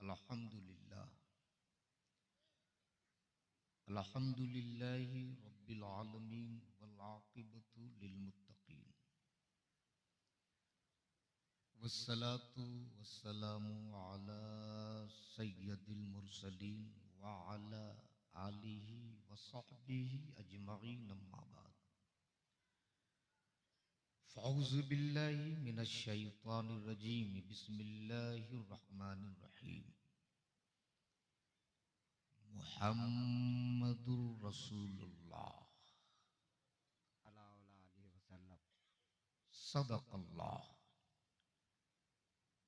अल्हम्दुलिल्लाह अल्हम्दुलिल्लाहि रब्बिल आलमीन वल आक़िबतु लिल मुत्तक़ीन वस्सलातु वस्सलामु अला सय्यदिल मुरसलीन व अला आलिहि व सहबिहि अजमईन अम्मा बाद फ़अऊज़ु बिल्लाहि मिनश शैतानिर रजीम बिस्मिल्लाहिर रहमानिर रहीम मुहम्मदुर रसूलुल्लाह सदक़ल्लाह।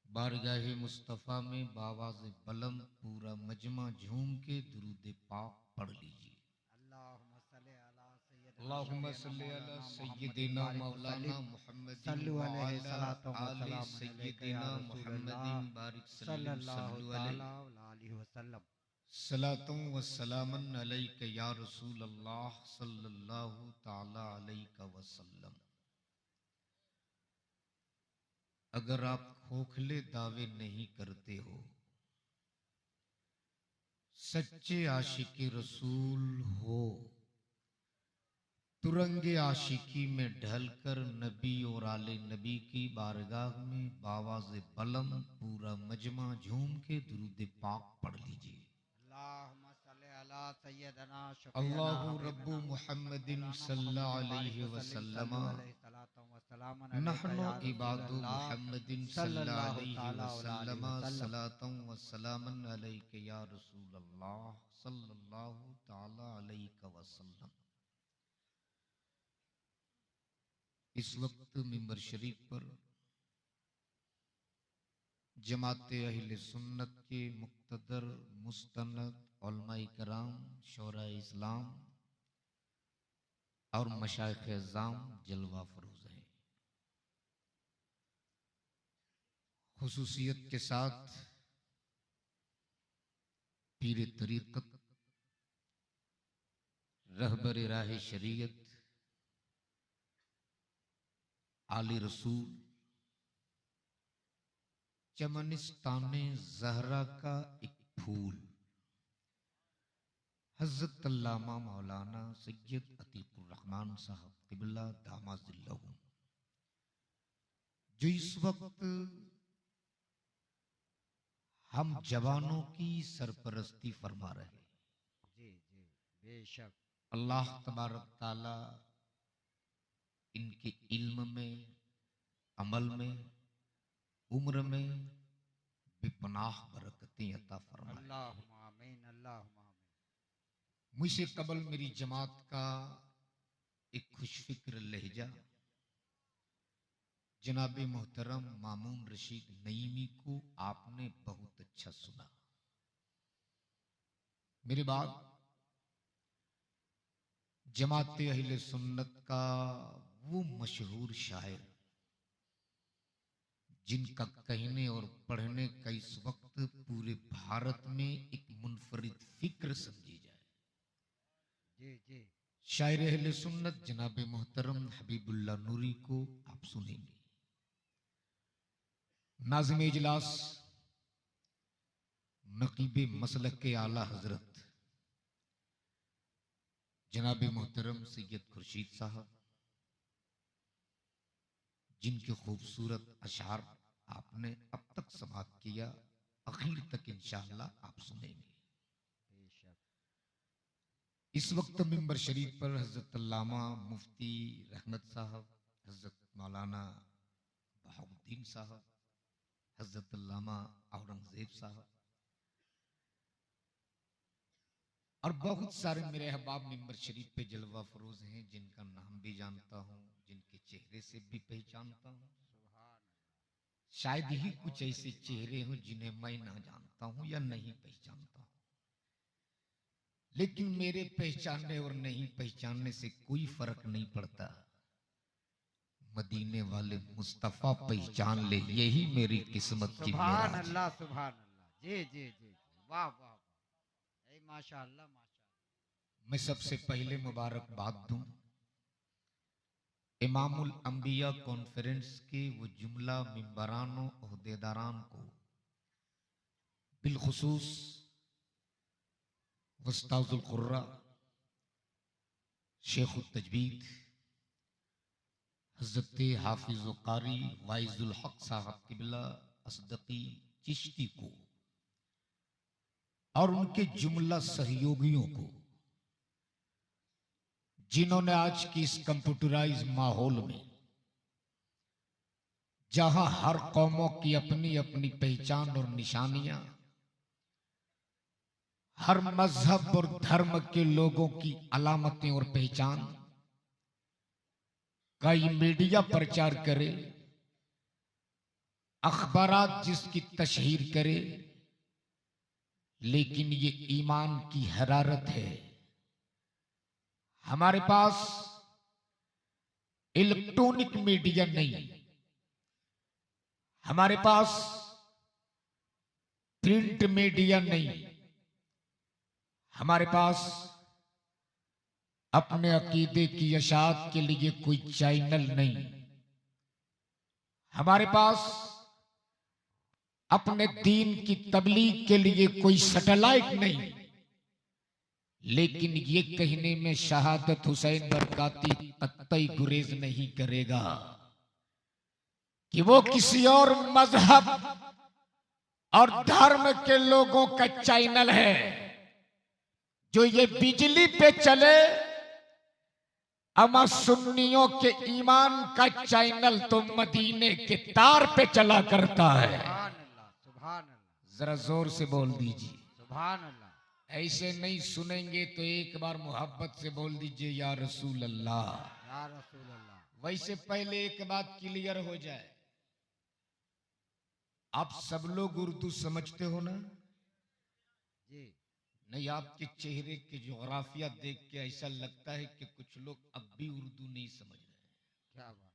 बारगाहे मुस्तफ़ा में बावाज़ बुलंद पूरा मजमा झूम के दुरूद पाक पढ़ लीजिए। अल्लाहुम्मा सल्ली अला सय्यिदिना मौलाना मुहम्मदिन व अला आलि सय्यिदिना मुहम्मदिन बारिक सल्लल्लाहु अलैहि वसल्लम। सलातुं व सलामन अलैका या रसूल अल्लाह सल्लल्लाहु ताला अलैका वसल्लम। अगर आप खोखले दावे नहीं करते हो, सच्चे आशिक रसूल हो, तुरंगे आशिकी में ढलकर नबी और आले नबी की बारगाह में बावाज़े बुलंद पूरा मजमा झूम के दुरूद पाक पढ़ लीजिए। अल्लाहु रब्बु मुहम्मदिन सल्लल्लाहु अलैहि वसल्लम नहनु इबादु मुहम्मदिन सल्लल्लाहु अलैहि वसल्लम सलातन व सलामन अलैका या रसूल अल्लाह सल्लल्लाहु ताला अलैहि वसल्लम। इस वक्त मिंबर शरीफ पर जमात अहले सुन्नत के मुक्तदर मुस्तनद उलमाए कराम शोरा इस्लाम और मशाइख अज़्ज़ाम जलवा फरोज हैं। खुसूसियत के साथ पीर तरीक़त रहबर राह शरीयत आली रसूल चमनिस्ताने ज़हरा का एक फूल हज़रत अल्लामा मौलाना सैयद अतीकुर रहमान साहब क़िबला दामादिल्लहु, जो इस वक्त हम जवानों की सरपरस्ती फरमा रहे हैं। जी जी बेशक। अल्लाह तबारक ताला इनके इल्म में, अमल में, उम्र में बेपनाह बरकतें अता फरमाए। अल्लाहुम्मा आमीन, अल्लाहुम्मा आमीन। मुझसे कबल मेरी जमात का एक खुशफिक्र लहजा जनाब मोहतरम मामून रशीद नईमी को आपने बहुत अच्छा सुना। मेरे बाद जमात अहले सुन्नत का वो मशहूर शायर जिनका कहने और पढ़ने का इस वक्त पूरे भारत में एक मुनफरिद फिक्र समझी जाए, जी जी, शायर अहले सुन्नत जनाब मोहतरम हबीबुल्लाह नूरी को आप सुनेंगे। नाज़िम इजलास नकीब मसलक के आला हजरत जनाब मोहतरम सैयद खुर्शीद साहब, जिनके खूबसूरत अशार आपने अब तक समाप्त किया, आखिर तक इंशाअल्लाह आप सुनेंगे। बेशक। इस वक्त मिंबर शरीफ पर हजरत अल्लामा मुफ्ती रहमत साहब, हजरत मौलाना बहाउद्दीन साहब, हजरत अल्लामा औरंगजेब साहब और बहुत सारे मेरे अहबाब मिंबर शरीफ पे जलवा फरोज हैं, जिनका नाम भी जानता हूँ, जिनके चेहरे से भी पहचानता हूँ। शायद ही कुछ ऐसे चेहरे हों जिन्हें मैं ना जानता हूं या नहीं पहचानता हूं, लेकिन मेरे पहचानने और नहीं पहचानने से कोई फर्क नहीं पड़ता। मदीने वाले मुस्तफा पहचान ले, यही मेरी किस्मत की सुभान मेराज। अल्लाह, सुभान अल्लाह। जी जी जी, वाह वाह वाह, माशाअल्लाह माशाअल्लाह। मैं सबसे पहले मुबारकबाद दूं इमामुल अंबिया कॉन्फ्रेंस के वो जुमला मिंबरानों ओहदेदारान को बिलखुसूस उस्ताजुल कुर्रा शेखुल तजवीद हज़रत हाफिज़ कारी वाइजुल हक साहब किबला असदकी चिश्ती को और उनके जुमला सहयोगियों को, जिन्होंने आज की इस कंप्यूटराइज माहौल में, जहां हर कौमों की अपनी अपनी पहचान और निशानियां, हर मजहब और धर्म के लोगों की अलामतें और पहचान का ये मीडिया प्रचार करे, अखबारात जिसकी तशहीर करे, लेकिन ये ईमान की हरारत है। हमारे पास इलेक्ट्रॉनिक मीडिया नहीं, हमारे पास प्रिंट मीडिया नहीं, हमारे पास अपने अकीदे की इशाअत के लिए कोई चैनल नहीं, हमारे पास अपने दीन की तबलीग के लिए कोई सैटेलाइट नहीं, लेकिन ये कहने में शहादत हुसैन बरकाती कतई गुरेज नहीं करेगा कि वो किसी और मजहब और धर्म के लोगों का चैनल है। जो ये बिजली पे चले, अमा सुन्नियों के ईमान का चैनल तो मदीने के तार पे चला करता है। जरा जोर से बोल दीजिए सुभान अल्लाह। ऐसे नहीं सुनेंगे तो एक बार मोहब्बत से बोल दीजिए या रसूल अल्लाह, या रसूल अल्लाह। वैसे पहले एक बात क्लियर हो जाए, आप सब लोग उर्दू समझते हो ना? जी नहीं, आपके चेहरे के जोग्राफिया देख के ऐसा लगता है कि कुछ लोग अब भी उर्दू नहीं समझ रहे हैं। क्या बात।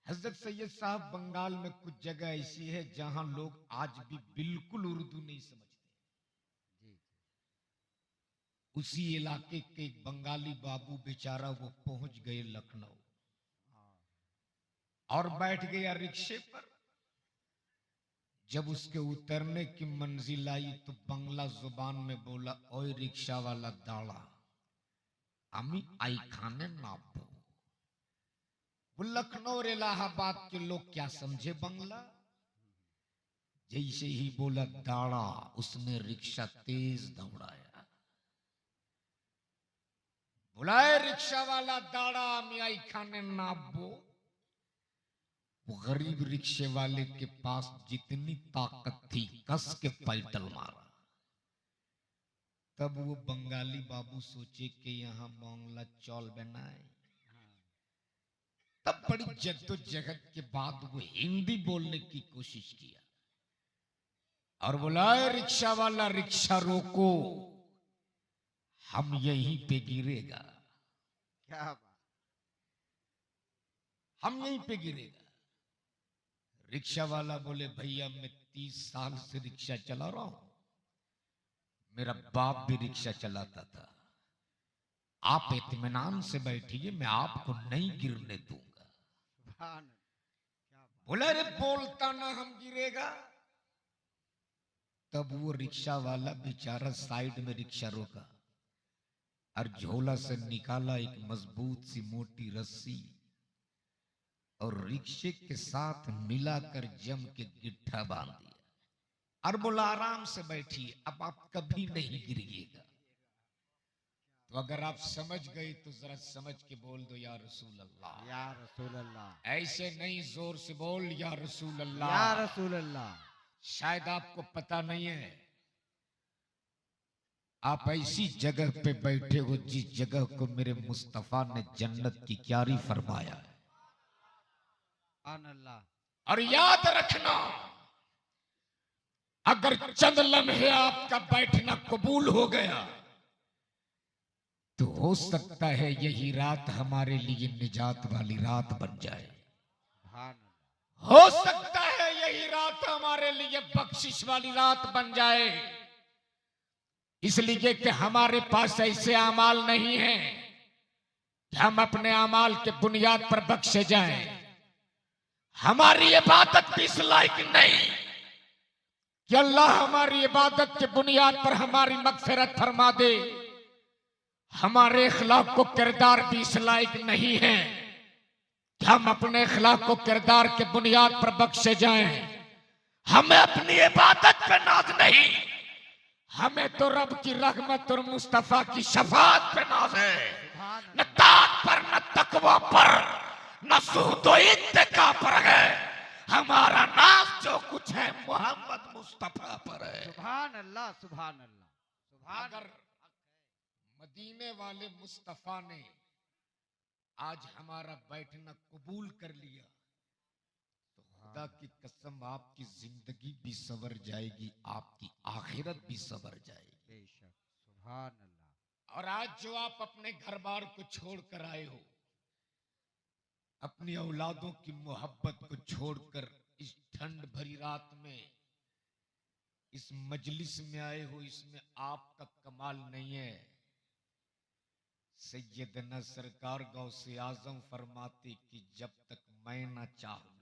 हजरत सैयद साहब, बंगाल में कुछ जगह ऐसी है जहां लोग आज भी बिल्कुल उर्दू नहीं समझते। जी उसी इलाके के एक बंगाली बाबू बेचारा वो पहुंच गए लखनऊ और बैठ गया रिक्शे पर। जब उसके उतरने की मंजिल आई तो बंगला जुबान में बोला, ओए रिक्शा वाला दाड़ा, अमी आई खाने नापो। वो लखनऊ और इलाहाबाद के लोग क्या समझे बंगला। जैसे ही बोला दाड़ा, उसने रिक्शा तेज दौड़ाया। बुलाए रिक्शा वाला दाड़ा, अमी आई खाने नापो। वो गरीब रिक्शे वाले के पास जितनी ताकत थी कस के पैडल मारा। तब वो बंगाली बाबू सोचे कि यहां बांग्ला चौल बनाए। तब बड़ी जद्दोजहद के बाद वो हिंदी बोलने की कोशिश किया और बोला, रिक्शा वाला रिक्शा रोको, हम यहीं पे गिरेगा। क्या बात। हम यहीं पे गिरेगा। रिक्शा वाला बोले, भैया मैं 30 साल से रिक्शा चला रहा हूं, मेरा बाप भी रिक्शा चलाता था, आप इत्मीनान से बैठिए, मैं आपको नहीं गिरने दूंगा। सुभान अल्लाह। क्या बात। बोले, अरे बोलता ना हम गिरेगा। तब वो रिक्शा वाला बेचारा साइड में रिक्शा रोका और झोला से निकाला एक मजबूत सी मोटी रस्सी और रिक्शे के साथ मिलाकर जम के गिट्ठा बांध दिया और बोला, आराम से बैठिए, अब आप कभी नहीं गिरिएगा। तो अगर आप समझ गए तो जरा समझ के बोल दो, या रसूल अल्लाह। या रसूल अल्लाह। ऐसे नहीं, जोर से बोल, या रसूल या अल्लाह। रसूल अल्लाह। शायद आपको पता नहीं है, आप ऐसी जगह पे बैठे हो जिस जगह को मेरे मुस्तफा ने जन्नत की क्यारी फरमाया है। अल्लाह। और याद रखना, अगर चंद लम्हे आपका बैठना कबूल हो गया तो हो सकता है यही रात हमारे लिए निजात वाली रात बन जाए। हो सकता है यही रात हमारे लिए बख्शिश वाली रात बन जाए। इसलिए कि हमारे पास ऐसे अमाल नहीं है कि हम अपने अमाल के बुनियाद पर बख्शे जाएं। हमारी इबादत भी इस लायक नहीं कि अल्लाह हमारी इबादत की बुनियाद पर हमारी मगफिरत फरमा दे। हमारे इखलाक को किरदार भी इस लायक नहीं है कि हम अपने इखलाक को किरदार के बुनियाद पर बख्शे जाएं। हमें अपनी इबादत पे नाज नहीं, हमें तो रब की रहमत और मुस्तफा की शफाअत पे नाज है। न ताक पर, न तकवा पर, न सूद व इत्तिका पर है। हमारा नाज जो कुछ है मोहम्मद मुस्तफा पर है। सुभान अल्लाह, सुभान अल्लाह, सुभान। अगर मदीने वाले मुस्तफा ने आज हमारा बैठना कबूल कर लिया तो खुदा की कसम आपकी जिंदगी भी सवर जाएगी, आपकी आखिरत भी सवर जाएगी। बेशक, सुभान अल्लाह। और आज जो आप अपने घर बार को छोड़कर आए हो, अपनी औलादों की मोहब्बत को छोड़कर इस ठंड भरी रात में इस मजलिस में आए हो, इसमें आपका कमाल नहीं है। सैयदना सरकार गौसे आजम फरमाते कि जब तक मैं ना चाहूं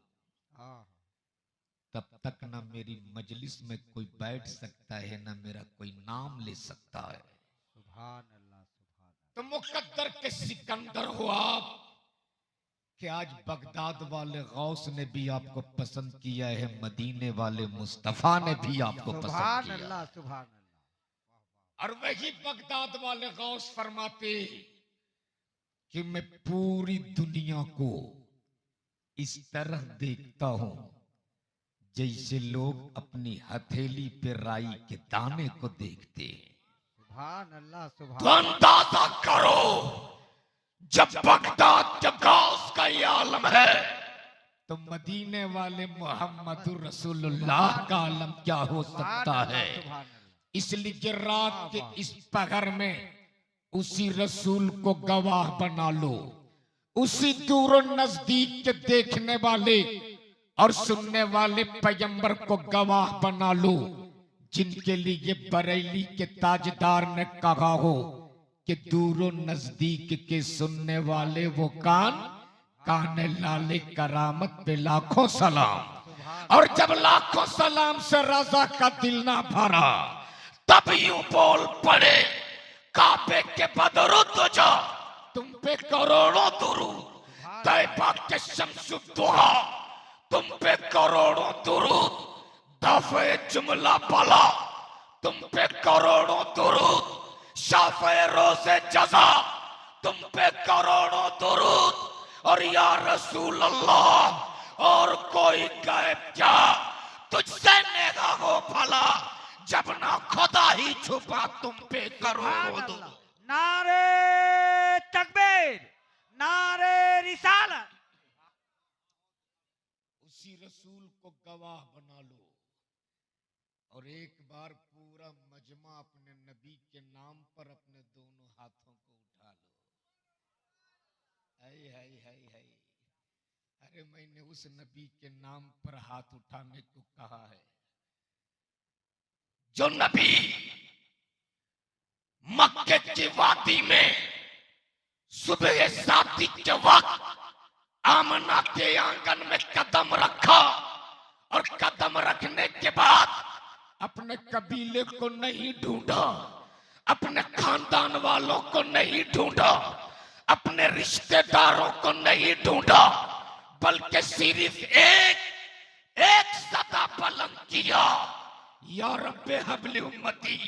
तब तक ना मेरी मजलिस में कोई बैठ सकता है, ना मेरा कोई नाम ले सकता है। सुभान अल्लाह, सुभान अल्लाह। तो मुकद्दर के सिकंदर हो आप कि आज बगदाद वाले गौस ने भी आपको पसंद किया है, मदीने वाले मुस्तफा ने भी आपको पसंद सुभान किया। अल्लाह, सुभान अल्लाह। और वही बगदाद वाले गौस फरमाते कि मैं पूरी दुनिया को इस तरह देखता हूं जैसे लोग अपनी हथेली पे राई के दाने को देखते हैं। सुभान अल्लाह, सुभान। तो अंदाजा करो जब बगदाद के गौस का ये आलम है तो मदीने वाले मोहम्मद रसूलुल्लाह का आलम क्या हो सकता है। इसलिए कि रात के इस पहर में उसी रसूल को गवाह बना लो, उसी दूर नजदीक के देखने वाले और सुनने वाले पैगंबर को गवाह बना लो, जिनके लिए बरेली के ताजदार ने कहा हो कि दूर नजदीक के सुनने वाले वो कान लाले करामत पे लाखों सलाम। और जब लाखों सलाम से रजा का दिल ना भरा तब यूं बोल पड़े काबे के बदरुद तुझा तुम पे करोड़ों दुरूद, तैबा के शम्सुद्दुहा तुम पे करोड़ों दुरूद, दफे जुमला बला तुम पे करोड़ों दुरूद, शाफे रोज़े जज़ा तुम पे करोड़ों दुरूद। और या रसूल अल्लाह और कोई गायब क्या तुझसे नेगा हो भला, जब ना खुदा ही छुपा तुम पे करोड़ों दुरूद। नारे तकबीर, नारे रिसालत। उसी रसूल को गवाह बना लो और एक बार पूरा मजमा अपने नबी के नाम पर अपने दोनों हाथों को उठा लो। हाय हाय हाय हाय, अरे मैंने उस नबी के नाम पर हाथ उठाने को कहा है जो नबी मक्के की वादी में सुबह शादी के वक्त आमना के आंगन में कदम रखा और कदम रखने के बाद अपने कबीले को नहीं ढूंढा, अपने खानदान वालों को नहीं ढूंढा, अपने रिश्तेदारों को नहीं ढूंढा, बल्कि सिर्फ एक सदा बुलंद किया, या रब्बे हब्ली उम्मती,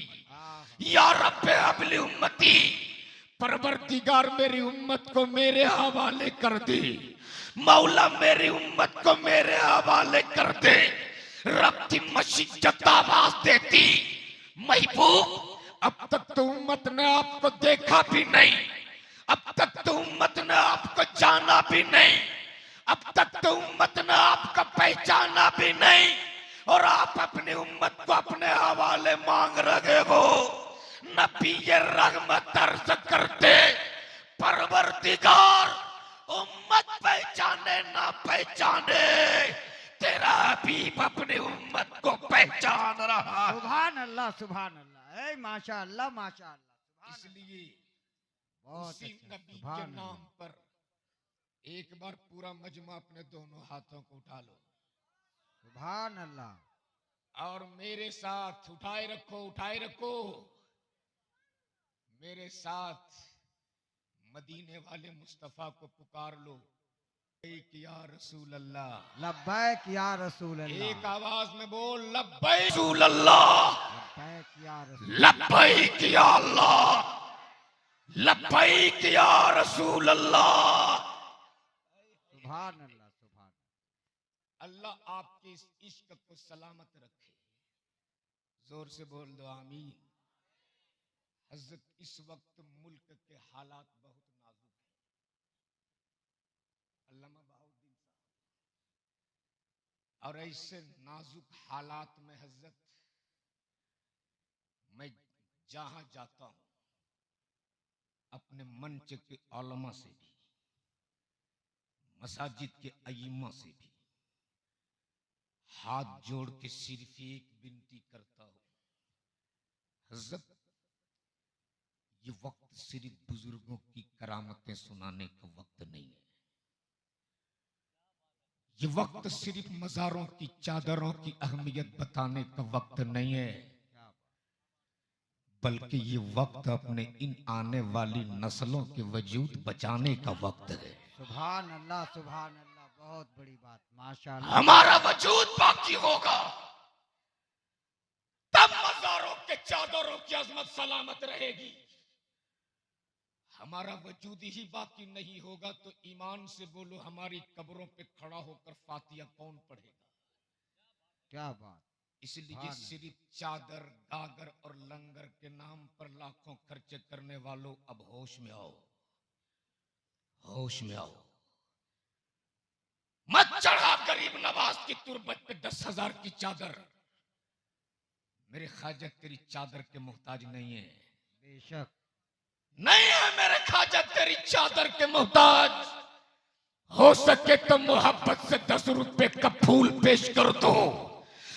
या रब्बे हब्ली उम्मती। परवरदिगार मेरी उम्मत को मेरे हवाले कर दे, मौला मेरी उम्मत को मेरे हवाले कर दे। रब की मशीजत आवाज देती, महबूब अब तक तो उम्मत ने आपको देखा भी नहीं, अब तक तो उम्मत ने आपको जाना भी नहीं, अब तक तो उम्मत ने आपको पहचाना भी नहीं, और आप अपनी उम्मत को अपने हवाले मांग रहे हो। नबी ये रहमत अर्ज करते, परवरदिगार उम्मत पहचाने ना पहचाने, तेरा हबीब अपनी उम्मत को पहचान रहा। सुभान अल्लाह, सुभान अल्लाह। ए माशा अल्लाह, माशा अल्लाह। इसलिए बहुत उसी अच्छा, नबी के सुभान नाम पर एक बार पूरा मजमा अपने दोनों हाथों को उठा लो। सुभान अल्लाह। और मेरे साथ उठाए रखो मेरे साथ मदीने वाले मुस्तफा को पुकार लो, लब्बैक या रसूल अल्लाह, लब्बैक या रसूल अल्लाह, एक आवाज में बोल, लब्बैक रसूल अल्लाह, लब्बैक या रसूल, लब्बैक या अल्लाह, लब्बैक या रसूल अल्लाह। सुभान अल्लाह, सुभान अल्लाह आपके इस इश्क को सलामत रखे। जोर से बोल दो आमीन। हजरत इस वक्त मुल्क के हालात बहुत नाजुक हैं। अल्लामा बहाउद्दीन साहब, और ऐसे नाजुक हालात में हजरत मैं जहां जाता हूं अपने मंच के उलमा से भी, मसाजिद के अइम्मा से भी हाथ जोड़ के सिर्फ एक विनती करता हूं, हजरत ये वक्त सिर्फ बुजुर्गों की करामतें सुनाने का वक्त नहीं है। ये वक्त सिर्फ मज़ारों की चादरों की अहमियत बताने का वक्त नहीं है, बल्कि ये वक्त अपने इन आने वाली नस्लों के वजूद बचाने का वक्त है। सुभान अल्लाह, सुभान अल्लाह, बहुत बड़ी बात, माशाअल्लाह। हमारा वजूद बाकी होगा तब मज़ारों के चादरों की अजमत सलामत रहेगी। हमारा वजूद ही बाकी नहीं होगा तो ईमान से बोलो, हमारी कब्रों पे खड़ा होकर फातिहा कौन पढ़ेगा? क्या बात। इसलिए सिर्फ चादर, गागर और लंगर के नाम पर लाखों खर्चे करने वालों, अब होश में आओ, होश में आओ। मत चढ़ा गरीब नवाज की तुरबत पे 10,000 की चादर। मेरे ख्वाजा तेरी चादर के मोहताज नहीं है, बेशक नहीं है मेरे ख्वाजा तेरी चादर के मोहताज। हो सके तो मोहब्बत से 10 रुपए का फूल पेश कर दो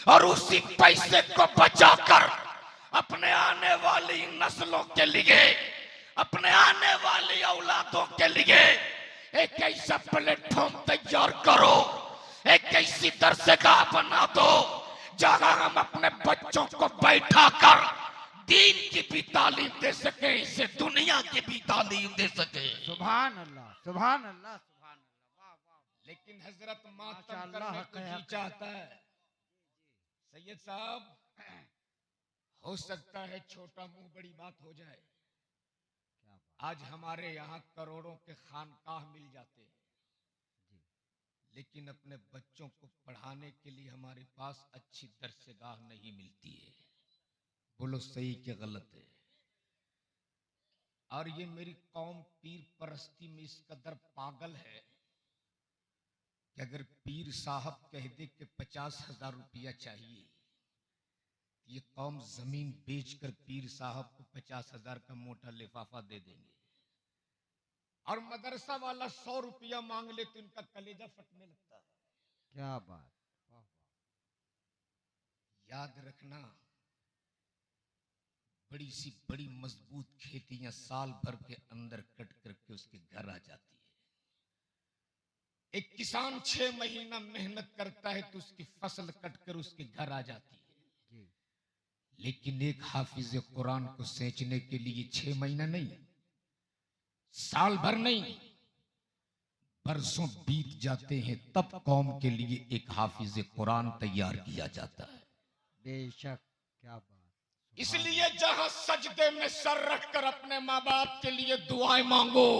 और उसी पैसे को बचाकर अपने आने वाली नस्लों के लिए, अपने आने वाली औलादों के लिए एक ऐसा प्लेटफॉर्म तैयार करो, एक ऐसी दरसगाह बना दो जहां हम अपने बच्चों को बैठा कर दीन की भी तालीम दे सके, इसे दुनिया की भी तालीम दे सके। सुभान अल्लाह, सुभान अल्लाह, सुभान अल्लाह, वाह वाह। लेकिन हजरत मातम माशाअल्लाह, करने को हक़ जी चाहता है। सैयद साहब, हो सकता है छोटा मुंह बड़ी बात हो जाए। आज हमारे यहाँ करोड़ों के खानकाह मिल जाते हैं, लेकिन अपने बच्चों को पढ़ाने के लिए हमारे पास अच्छी दरसगाह नहीं मिलती है। बोलो सही के गलत है? और ये मेरी कौम पीर परस्ती में इस कदर पागल है कि अगर पीर साहब कह दे कि 50,000 रुपया चाहिए, ये कौम जमीन बेचकर पीर साहब को 50,000 का मोटा लिफाफा दे देंगे। और मदरसा वाला 100 रुपया मांग ले तो इनका कलेजा फटने लगता है। क्या बात, वाह वाह। याद रखना, बड़ी सी बड़ी मजबूत खेतियां साल भर के अंदर कट करके उसके घर आ जाती है। एक किसान 6 महीना मेहनत करता है तो उसकी फसल कट कर उसके घर आ जाती है। लेकिन एक हाफिज कुरान को सेंचने के लिए 6 महीना नहीं, साल भर नहीं, बरसों बीत जाते हैं, तब कौम के लिए एक हाफिज कुरान तैयार किया जाता है। बेशक, क्या बात। इसलिए जहां सजदे में सर रखकर अपने माँ बाप के लिए दुआएं मांगो,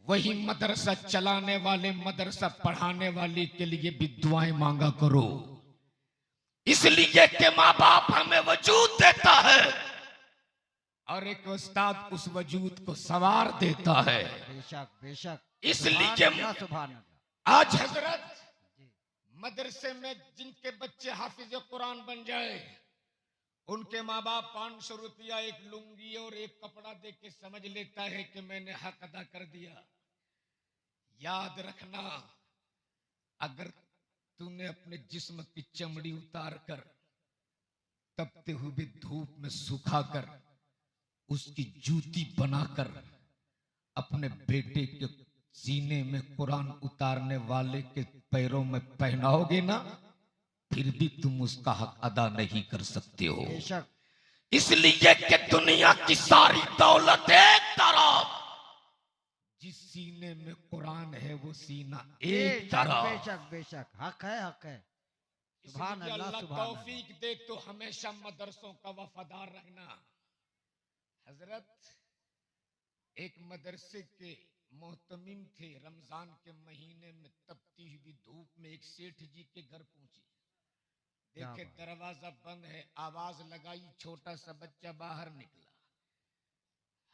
वही मदरसा चलाने वाले, मदरसा पढ़ाने वाले के लिए भी दुआएं मांगा करो। इसलिए कि माँ बाप हमें वजूद देता है और एक उस्ताद उस वजूद को सवार देता है। बेशक, बेशक। इसलिए सुभान अल्लाह। आज हजरत मदरसे में जिनके बच्चे हाफिज कुरान बन जाए, उनके माँ बाप 500 रुपया, एक लुंगी और एक कपड़ा दे के समझ लेता है कि मैंने हक अदा कर दिया। याद रखना, अगर तूने अपने जिस्म की चमड़ी उतार कर तपते हुए धूप में सुखाकर उसकी जूती बनाकर अपने बेटे के सीने में कुरान उतारने वाले के पैरों में पहनाओगे ना, फिर भी तुम उसका हक अदा नहीं कर सकते हो। बेशक। इसलिए कि दुनिया की सारी दौलत एक तरफ, जिस सीने में कुरान है वो सीना एक बेशक तरफ। बेशक बेशक, हक है हक है। सुभान इसलिए अल्लाह अल्लाह सुभान अल्लाह। तौफीक दे तो हमेशा मदरसों का वफादार रहना। हजरत एक मदरसे के मोहतमिम थे, रमजान के महीने में तपती हुई धूप में एक सेठ जी के घर पहुंचे। देखे दरवाजा बंद है, आवाज लगाई, छोटा सा बच्चा बाहर निकला।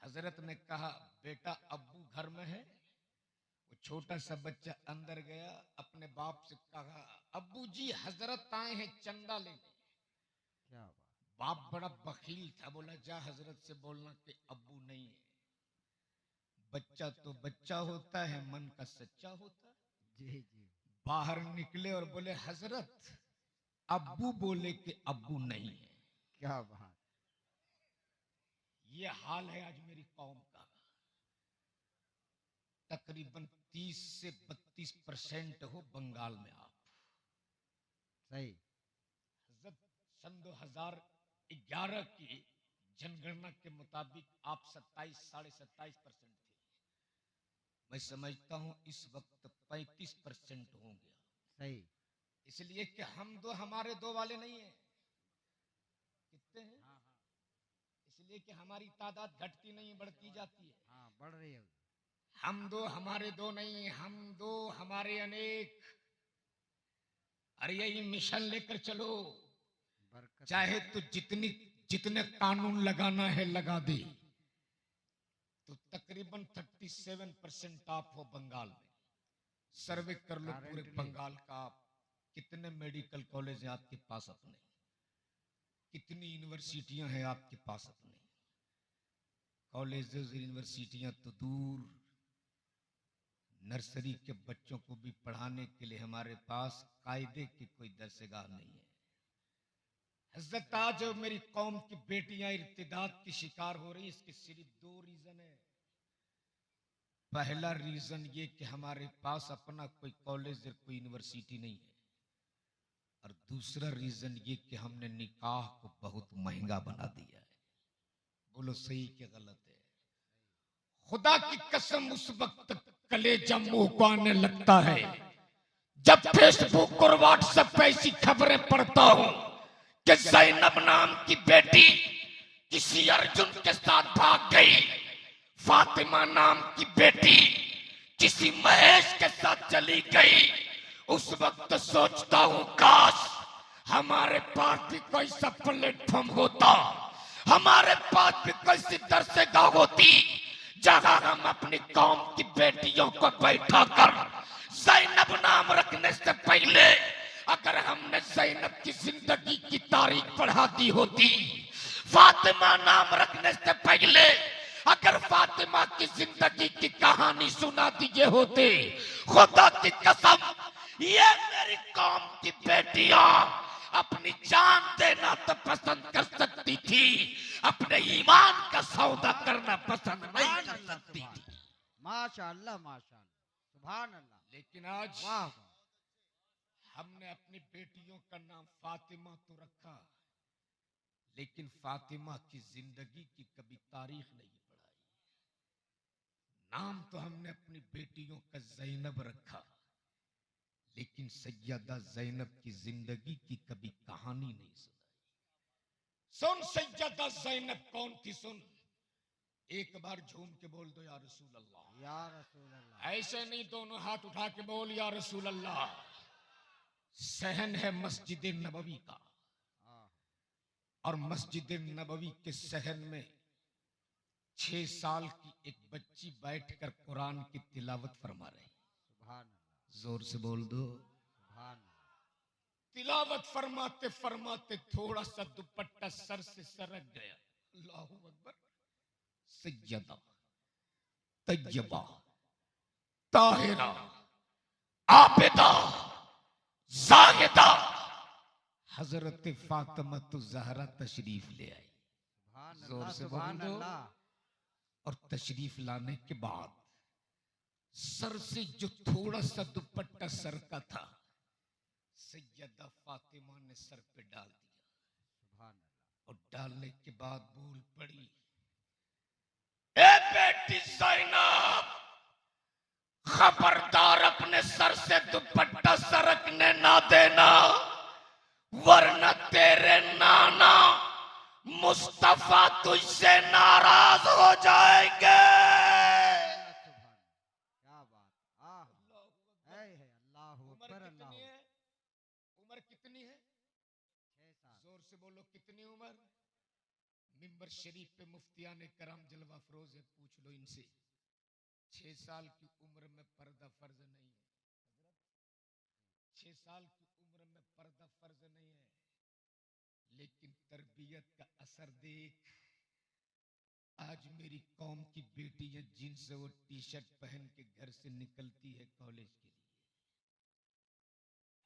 हजरत ने कहा बेटा अब्बू घर में है? वो छोटा सा बच्चा अंदर गया, अपने बाप से कहा अब्बू जी हजरत आए हैं चंदा लेने। क्या बात। बाप बड़ा बखील था, बोला जा हजरत से बोलना कि अब्बू नहीं है। बच्चा तो बच्चा होता है, मन का सच्चा होता है। जी जी। बाहर निकले और बोले हजरत अब्बू बोले कि अब्बू नहीं है। क्या बात। ये हाल है आज मेरी कौम का। तकरीबन 30 से 32% हो बंगाल में आप। सही। हजरत सन 2011 की जनगणना के मुताबिक आप 27 साढ़े 27% थे। मैं समझता हूं इस वक्त 35% होंगे। सही। इसलिए कि हम दो हमारे दो वाले नहीं है। कितने हैं? हाँ हाँ इसलिए कि हमारी तादाद घटती नहीं बढ़ती जाती है। हाँ, बढ़ रही है। हम दो हमारे दो नहीं, हम दो हमारे अनेक। अरे यही मिशन लेकर चलो, बरकत। चाहे तो जितने कानून लगाना है लगा दे। तो तकरीबन 37% आप हो बंगाल में। सर्वे कर लो पूरे बंगाल का। कितने मेडिकल कॉलेज हैं आपके पास अपने? कितनी यूनिवर्सिटियां हैं आपके पास अपने? कॉलेजेस यूनिवर्सिटियां तो दूर, नर्सरी के बच्चों को भी पढ़ाने के लिए हमारे पास कायदे की कोई दरसगाह नहीं है। हजरत आज मेरी कौम की बेटियां इर्तिदाद की शिकार हो रही, इसके सिर्फ दो रीजन है। पहला रीजन ये कि हमारे पास अपना कोई कॉलेज या कोई यूनिवर्सिटी नहीं है, और दूसरा रीजन ये कि हमने निकाह को बहुत महंगा बना दिया है। बोलो सही कि गलत है? खुदा की कसम उस वक्त कलेजा मुंह को आने लगता है जब फेसबुक और व्हाट्सएप पे ऐसी खबरें पढ़ता हूं कि ज़ैनब नाम की बेटी किसी अर्जुन के साथ भाग गई, फातिमा नाम की बेटी किसी महेश के साथ चली गई। उस वक्त सोचता हूं काश हमारे पास भी कोई सा प्लेटफॉर्म होता, हमारे पास भी कोई सी दरसगाह होती जहां हम अपनी कौम की बेटियों को बैठा कर ज़ैनब नाम रखने से पहले अगर हमने ज़ैनब की जिंदगी की तारीख पढ़ा दी होती, फातिमा नाम रखने से पहले अगर फातिमा की जिंदगी की कहानी सुना दिए होते, खुदा की कसम ये मेरी कौम की बेटियां अपनी जान देना तो पसंद कर सकती थी, अपने ईमान का सौदा करना पसंद नहीं कर सकती थी। माशाअल्लाह माशाअल्लाह, सुभान अल्लाह। लेकिन आज वाह। हमने अपनी बेटियों का नाम फातिमा तो रखा, लेकिन फातिमा की जिंदगी की कभी तारीख नहीं पढ़ाई। नाम तो हमने अपनी बेटियों का ज़ैनब रखा, लेकिन सैयदा ज़ैनब की जिंदगी की कभी कहानी नहीं सुनाई। सुन सैयदा ज़ैनब कौन थी सुन, एक बार झूम के बोल दो या रसूल अल्लाह। या रसूल अल्लाह। ऐसे नहीं, दोनों हाथ उठा के बोल या रसूल अल्लाह। सहन है मस्जिद नबवी का, और मस्जिद नबवी के सहन में 6 साल की एक बच्ची बैठकर कुरान की तिलावत फरमा रही। सुभान अल्लाह। जोर से बोल दो। सुभान अल्लाह। तिलावत फरमाते फरमाते थोड़ा सा दुपट्टा सर से सरक गया। अल्लाहू अकबर। सैयदा तैयबा ताहिरा आबिदा जाहिदा हजरत फातिमा तो ज़हरा तशरीफ ले आई। जोर से बोल दो। और तशरीफ लाने के बाद सर से जो थोड़ा सा दुपट्टा सर का था, सैयदा फातिमा ने सर पे डाल दिया। सुभान अल्लाह। और डालने के बाद बोल पड़ी, ए बेटी ज़ैनब, खबरदार अपने सर से दुपट्टा सरकने ना देना, वरना तेरे नाना मुस्तफा तुझसे नाराज हो जाएंगे। क्या बात, अल्लाह अकबर, अल्लाह। उम्र कितनी है? 6 साल। जोर से बोलो, कितनी उम्र? मिंबर शरीफ पे मुफ्तियाने करम जलवा फरोज है, पूछ लो इनसे। 6 साल की उम्र में पर्दा फर्ज नहीं है। 6 साल की उम्र में पर्दा फर्ज नहीं है, लेकिन तरबियत का असर देख। आज मेरी कौम की बेटियां जींस और टी शर्ट पहन के घर से निकलती है कॉलेज के लिए।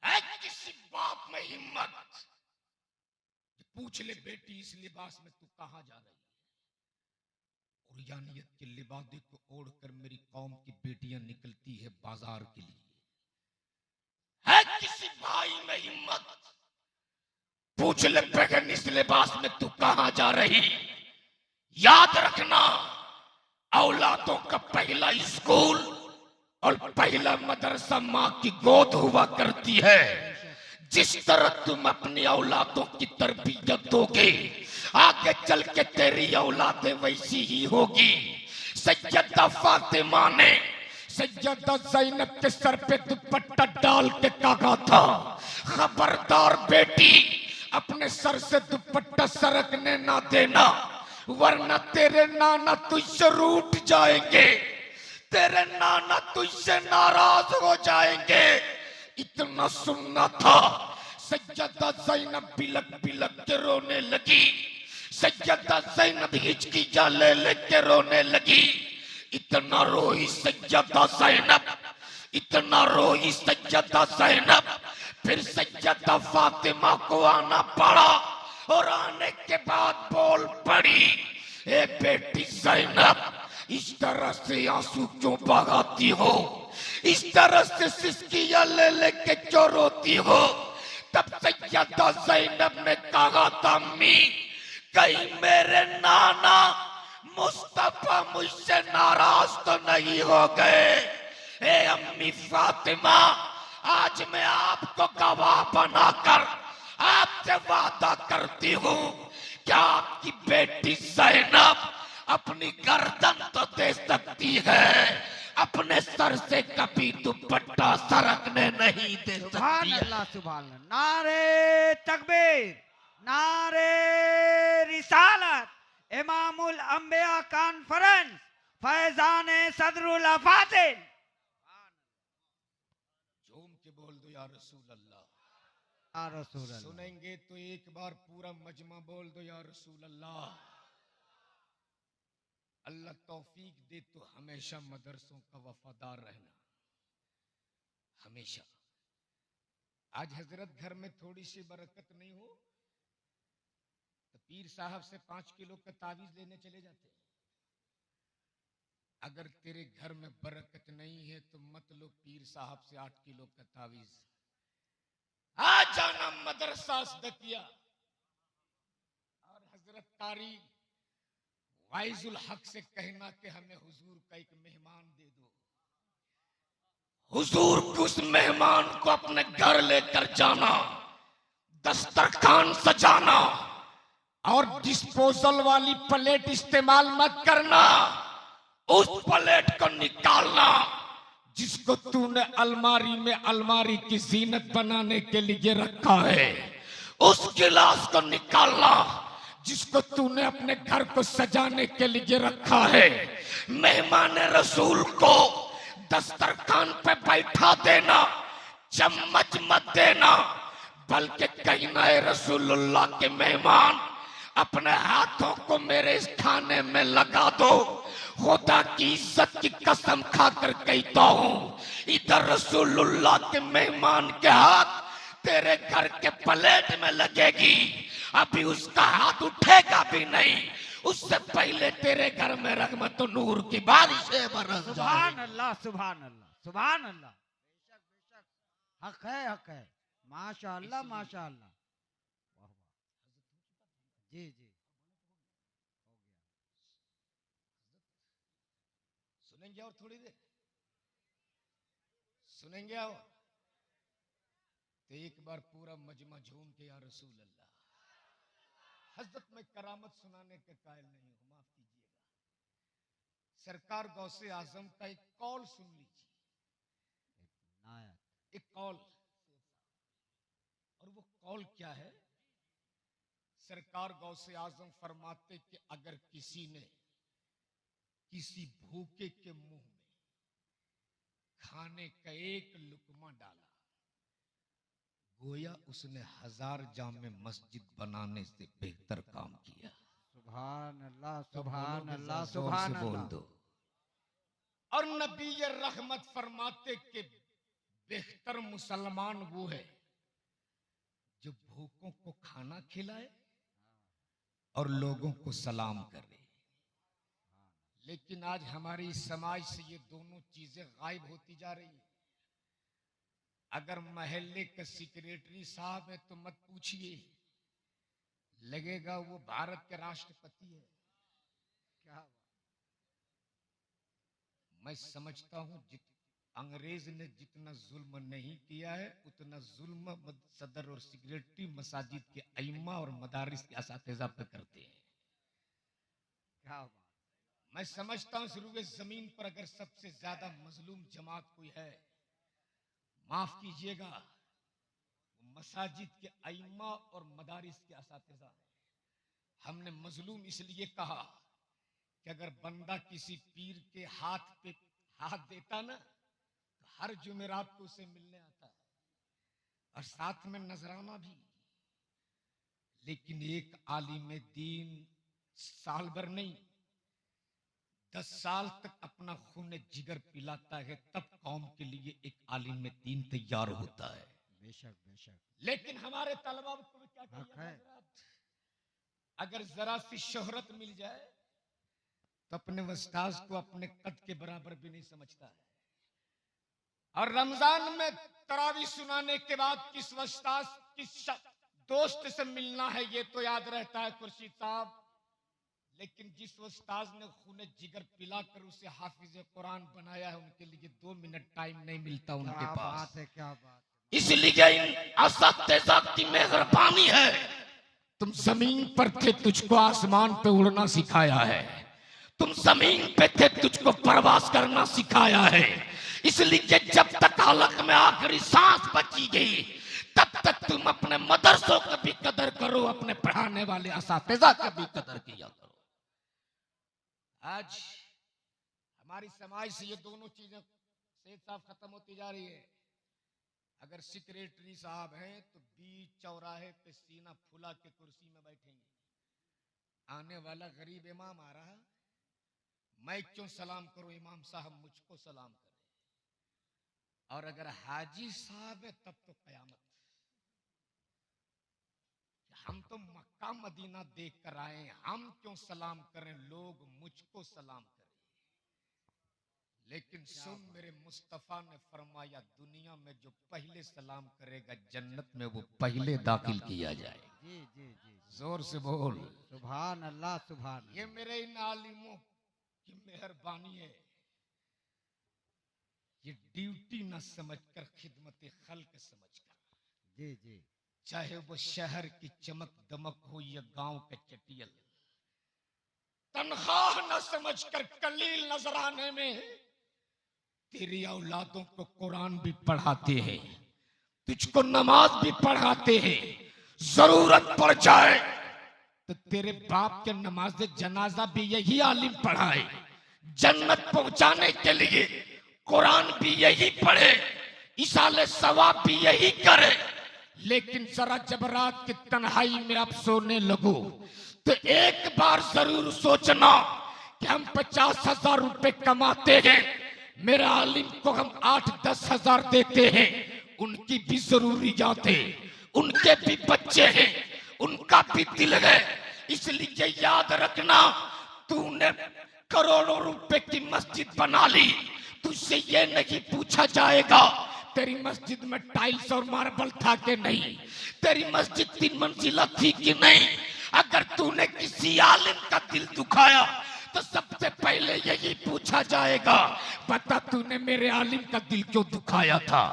है किसी बाप में हिम्मत? पूछ ले बेटी, इस लिबास में तू कहां जा रही है? और यानियत के लिबादे को ओढ़कर मेरी कौम की बेटियां निकलती है बाजार के लिए। है किसी भाई में हिम्मत? पूछ ले बहन, इस लिबास में तू कहां जा रही? याद रखना, औलादों का पहला स्कूल और पहला मदरसा मां की गोद हुआ करती है। जिस तरह तुम अपनी औलादों की तरबियत दोगे, आगे चल के तेरी औलादें वैसी ही होगी। सैयदा फातिमा ने सैयदा ज़ैनब के सर पे दुपट्टा डाल के कहा था, खबरदार बेटी, अपने सर से दुपट्टा सरकने ना देना, वरना तेरे नाना तुझसे रूठ जाएंगे, तेरे नाना तुझसे नाराज हो जाएंगे। इतना सुनना था। सैयदा ज़ैनब बिलक बिलक के रोने लगी। सैयदा ज़ैनब हिचकियां ले लेके रोने लगी। इतना रोई सैयदा ज़ैनब, इतना रोई सैयदा ज़ैनब, फिर सैयदा फातिमा को आना पड़ा। और आने के बाद बोल पड़ी, ए बेटी ज़ैनब, इस तरह से आंसू क्यों बहाती हो? इस तरह से सिसकियां ले लेके क्यों रोती हो? तब सैयदा ज़ैनब ने कहा था, अम्मी, कहीं मेरे नाना मुस्तफा मुझसे नाराज तो नहीं हो गए? ए अम्मी फातिमा, आज मैं आपको गवाह बनाकर आपसे वादा करती हूँ कि आपकी बेटी ज़ैनब अपनी गर्दन तो दे सकती है, अपने सर से कभी दुपट्टा सरकने नहीं दे सकती। सुभान अल्लाह, सुभान अल्लाह। नारे तकबीर, नारे रिसालत, इमामुल अंबिया कॉन्फ्रेंस, फैजान सदरुल अफादिल। झूम के बोल दो या रसूल अल्लाह। या रसूल अल्लाह। सुनेंगे तो एक बार पूरा मजमा बोल दो या रसूल अल्लाह। अल्लाह तौफीक दे तो हमेशा मदरसों का वफादार रहना, हमेशा। आज हजरत घर में थोड़ी सी बरकत नहीं हो तो पीर साहब से 5 किलो का तावीज लेने चले जाते हैं। अगर तेरे घर में बरकत नहीं है तो मत लो पीर साहब से 8 किलो का तावीज। आ जाना मदरसा अज़दकिया और हजरत कारी वाइजुल हक से कहना कि हमें हुजूर का एक मेहमान दे दो। हुजूर के उस मेहमान को अपने घर लेकर जाना, दस्तरखान सजाना और डिस्पोजल वाली प्लेट इस्तेमाल मत करना। उस प्लेट को निकालना जिसको तूने अलमारी में अलमारी की जीनत बनाने के लिए रखा है। उस गिलास को निकालना जिसको तूने अपने घर को सजाने के लिए रखा है। मेहमान रसूल को दस्तरखान पे बैठा देना, चम्मच मत देना, बल्कि कहना है रसूलुल्लाह के मेहमान, अपने हाथों को मेरे इस खाने में लगा दो। खुदा की इज्जत की कसम खाकर कहता हूँ, इधर रसूलुल्लाह के मेहमान के हाथ तेरे घर के प्लेट में लगेगी, अभी उसका हाथ उठेगा भी नहीं, उससे पहले तेरे घर में रहमत नूर की बारिशें बरस जाएंगी। सुभान अल्लाह, सुभान अल्लाह, सुभान अल्लाह। बेशक बेशक, हक है, हक है। माशाअल्लाह इसलिए- माशाअल्लाह, वाह वाह, जी जी, हो सुनेंगे और थोड़ी देर सुनेंगे और तो एक बार पूरा मजमा झूम के या रसूल अल्लाह। हजरत में करामत सुनाने के कायल नहीं हूं, माफ कीजिएगा। सरकार गौसे आजम का एक कॉल सुन लीजिए, गया, नायक, एक कॉल। और वो कॉल क्या है? सरकार गौसे आजम फरमाते कि अगर किसी ने किसी भूखे के मुंह में खाने का एक लुकमा डाला, गोया उसने 1000 जामे मस्जिद बनाने से बेहतर काम किया। सुभान अल्लाह तो सुभान बोलोगे अल्लाह जरा जोर सुभान से बोल अल्लाह, दो। और नबी ये रहमत फरमाते कि बेहतर मुसलमान वो है जो भूखों को खाना खिलाए और लोगों को सलाम करे। लेकिन आज हमारी समाज से ये दोनों चीजें गायब होती जा रही है। अगर महल्ले के सेक्रेटरी साहब है तो मत पूछिए, लगेगा वो भारत के राष्ट्रपति है। क्या बात, मैं समझता हूं अंग्रेज ने जितना जुल्म नहीं किया है उतना जुल्म सदर और सेक्रेटरी मसाजिद के अइम्मा और मदारिस के असातिज़ा पे करते हैं। क्या बात, मैं समझता हूं शुरू जमीन पर अगर सबसे ज्यादा मजलूम जमात कोई है, माफ कीजिएगा, वो मसाजिद के अइम्मा और मदारिस के असातिज़ा हैं। हमने मजलूम इसलिए कहा कि अगर बंदा किसी पीर के हाथ पे हाथ देता ना तो हर जुमेरात को उसे मिलने आता है और साथ में नजराना भी। लेकिन एक आलिम दीन साल भर नहीं 10 साल तक अपना खून जिगर पिलाता है, तब कौम के लिए एक आलिम दीन तैयार होता है। बेशक बेशक, लेकिन हमारे तलबा को क्या हक कहिए है, हजरात, अगर जरा सी शोहरत मिल जाए तो अपने उस्ताद को अपने कद के बराबर भी नहीं समझता है। और रमजान में तरावी सुनाने के बाद किस उस्ताद किस दोस्त से मिलना है ये तो याद रहता है खुर्शीद साहब, लेकिन जिस उस्ताद ने खून जिगर पिलाकर उसे हाफिज कुरान बनाया है उनके लिए 2 मिनट टाइम नहीं मिलता उनके क्या पास। बात है, क्या बात, इसलिए इन असातिज़ा की मेहरबानी है, तुम जमीन पर थे तुझको आसमान पे उड़ना सिखाया है, तुम जमीन पे थे तुझको परवास करना सिखाया है। इसलिए जब तक हालत में आखिरी सांस बची गई तब तक तुम अपने मदरसों की भी कदर करो, अपने पढ़ाने वाले असातिज़ा की भी कदर किया करो। आज हमारी समाज से ये दोनों चीजें सेठ साहब खत्म होती जा रही है। अगर सेक्रेटरी साहब हैं तो बीच चौराहे पे सीना फुला के कुर्सी में बैठेंगे, आने वाला गरीब इमाम आ रहा, मैं क्यों सलाम करूं, इमाम साहब मुझको सलाम करें। और अगर हाजी साहब है तब तो कयामत, हम तो मक्का मदीना देख कर आए, हम क्यों सलाम करें, लोग मुझको सलाम करें। लेकिन सुन, मेरे मुस्तफा ने फरमाया दुनिया में जो पहले सलाम करेगा जन्नत में वो पहले दाखिल किया जाए। जी जी जी, जोर से बोल सुभान अल्लाह सुभान, ये मेरे इन आलिमों की मेहरबानी है। ये ड्यूटी न समझकर खिदमत खल्क समझकर, जी जी, चाहे वो शहर की चमक दमक हो या गांव के चटियल, तनख्वाह न समझकर कलील नजर आने में तेरी औलादों को कुरान भी पढ़ाते हैं, तुझको नमाज भी पढ़ाते हैं, जरूरत पड़ जाए तो तेरे बाप के नमाज जनाजा भी यही आलिम पढ़ाए, जन्नत पहुंचाने के लिए कुरान भी यही पढ़े, इसाले सवाब भी यही करे। लेकिन जरा जब रात की तन्हाई में आप सोने लगो तो एक बार जरूर सोचना कि हम 50,000 रुपए कमाते हैं, मेरे आलिम को हम 8-10 हजार देते हैं, उनकी भी जरूरियात है, उनके भी बच्चे हैं, उनका भी दिल है। इसलिए याद रखना, तूने करोड़ों रुपए की मस्जिद बना ली, तुझसे ये नहीं पूछा जाएगा तेरी मस्जिद में टाइल्स और मार्बल था कि नहीं? तेरी मस्जिद 3 मंजिला थी कि नहीं? अगर तूने किसी आलिम का दिल दुखाया तो सबसे पहले यही पूछा जाएगा, बता तूने मेरे आलिम का दिल क्यों दुखाया था?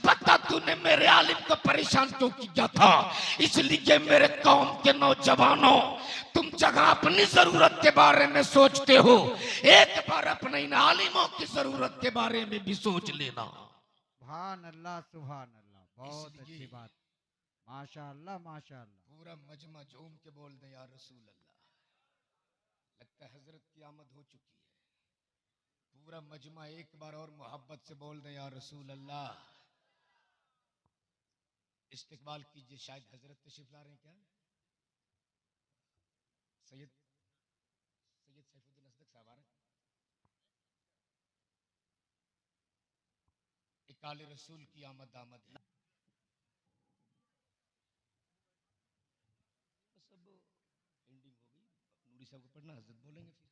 बता तूने मेरे आलिम को परेशान क्यों किया था? इसलिए मेरे कौम के नौजवानों, तुम जगह अपनी जरूरत के बारे में सोचते हो, एक बार अपने इन आलिमों की जरूरत के बारे में भी सोच लेना। सुभान अल्लाह, सुभान अल्लाह, बहुत अच्छी बात, माशाअल्लाह माशाअल्लाह। पूरा मजमा झूम के बोल दे या रसूल अल्लाह। लगता है हजरत की आमद हो चुकी है। पूरा मजमा एक बार और मोहब्बत से बोल दे या रसूल अल्लाह। इस्तिकबाल कीजिए, शायद हजरत तशरीफ ला रहे हैं क्या? सैयद सैयद सैफुद्दीन असदक साहब आ रहे हैं। इकाले रसूल की आमद आमद है। बस अब एंडिंग हो गई, नूरी साहब को पढ़ना, हजरत बोलेंगे फिर।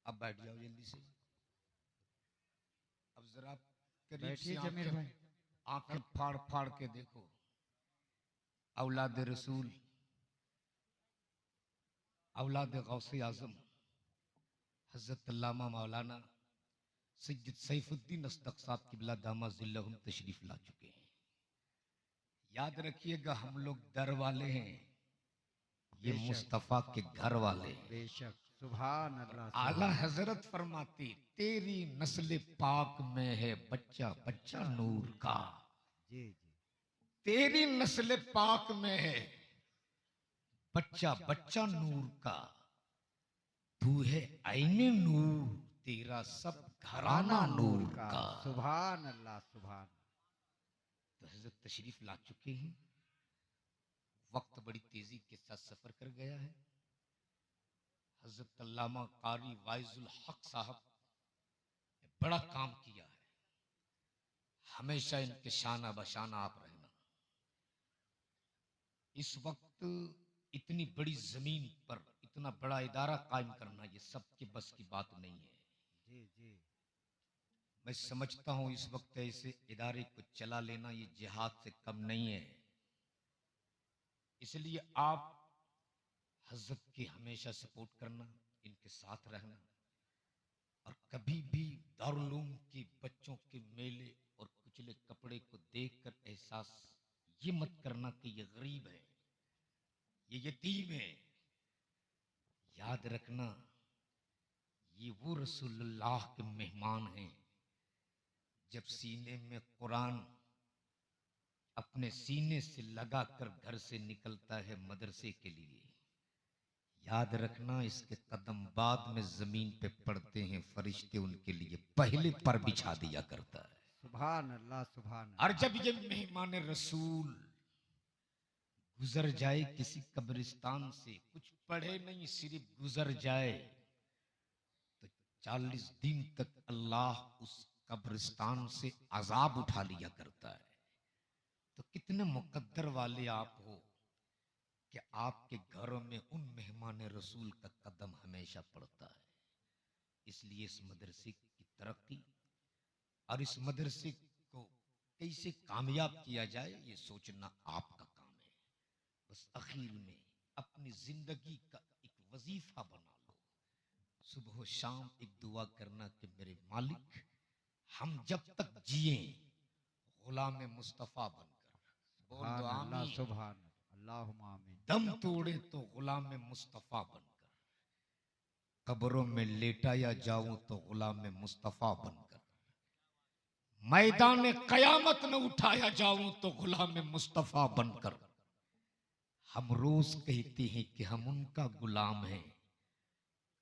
अब बैठ जाओ जल्दी से। अब जरा करीब से बैठिए जमीर भाई। आंखें फाड़ फाड़ के देखो। औलाद रसूल, औलाद गौसे आजम हजरत अल्लामा मौलाना सैयद सैफुद्दीन असदक साहब किबला दामा जिल्लहुम तशरीफ ला चुके हैं। याद रखिएगा, हम लोग दर वाले हैं, ये मुस्तफा के घर वाले। बेशक, सुभान अल्लाह। आला हजरत फरमाती, तेरी नस्ल पाक में है बच्चा बच्चा नूर का। जी जी, तेरी नस्ल पाक में है बच्चा बच्चा नूर का। तू है आईने नूर, तेरा सब घराना नूर का। सुभान अल्लाह, सुभान। तो हजरत तशरीफ ला चुके हैं। वक्त बड़ी तेजी के साथ सफर कर गया है। हजरत अल्लामा कारी वाइजुल हक साहब ने बड़ा काम किया है। हमेशा इनके शाना बशाना आप रहना। इस वक्त इतनी बड़ी जमीन पर इतना बड़ा इदारा कायम करना, ये सबके बस की बात नहीं है। जी जी, मैं समझता हूं इस वक्त ऐसे इदारे को चला लेना ये जिहाद से कम नहीं है। इसलिए आप हजरत की हमेशा सपोर्ट करना, इनके साथ रहना, और कभी भी दारुल उलूम के बच्चों के मेले और कुचले कपड़े को देखकर एहसास ये मत करना कि ये गरीब है, ये यतीम है। याद रखना, ये वो रसूलुल्लाह के मेहमान हैं। जब सीने में कुरान अपने सीने से लगाकर घर से निकलता है मदरसे के लिए, याद रखना इसके कदम बाद में जमीन पे पड़ते हैं, फरिश्ते उनके लिए पहले पर बिछा दिया करता है। सुभान अल्लाह, सुभान। और जब ये मेहमान रसूल गुजर जाए किसी कब्रिस्तान से, कुछ पढ़े नहीं सिर्फ गुजर जाए, तो 40 दिन तक अल्लाह उस कब्रिस्तान से अजाब उठा लिया करता है। तो कितने मुकद्दर वाले आप हो कि आपके घरों में उन मेहमान रसूल का कदम हमेशा पड़ता है। इसलिए इस मदरसे की तरक्की और इस मदरसे को कैसे कामयाब किया जाए, ये सोचना आपका काम है। बस आखिर में अपनी जिंदगी का एक वजीफा बना लो, सुबह शाम एक दुआ करना कि मेरे मालिक, हम जब तक जिए गुलाम मुस्तफा बनकर, बोल दो आमीन। सुभान अल्लाहुम्मा आमीन। दम तोड़े तो गुलाम मुस्तफा बनकर, कब्रों में लेटाया जाऊं तो गुलाम मुस्तफा बनकर, मैदान कयामत में उठाया जाऊं तो गुलाम मुस्तफा बनकर। हम रोज कहते हैं कि हम उनका गुलाम हैं।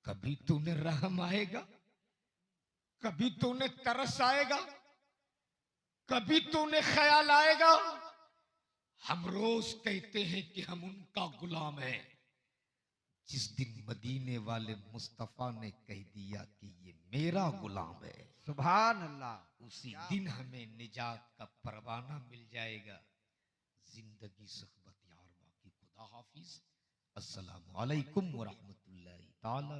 कभी तूने रहम आएगा, कभी तूने तरस आएगा, कभी तूने ख्याल आएगा। हम रोज कहते हैं कि हम उनका गुलाम हैं। जिस दिन मदीने वाले मुस्तफा ने कह दिया कि ये मेरा गुलाम है, सुभान अल्लाह, उसी दिन हमें निजात का परवाना मिल जाएगा। जिंदगी सहबत यार बाकी, खुदा हाफिज। अस्सलामु अलैकुम व रहमतुल्लाहि ताला।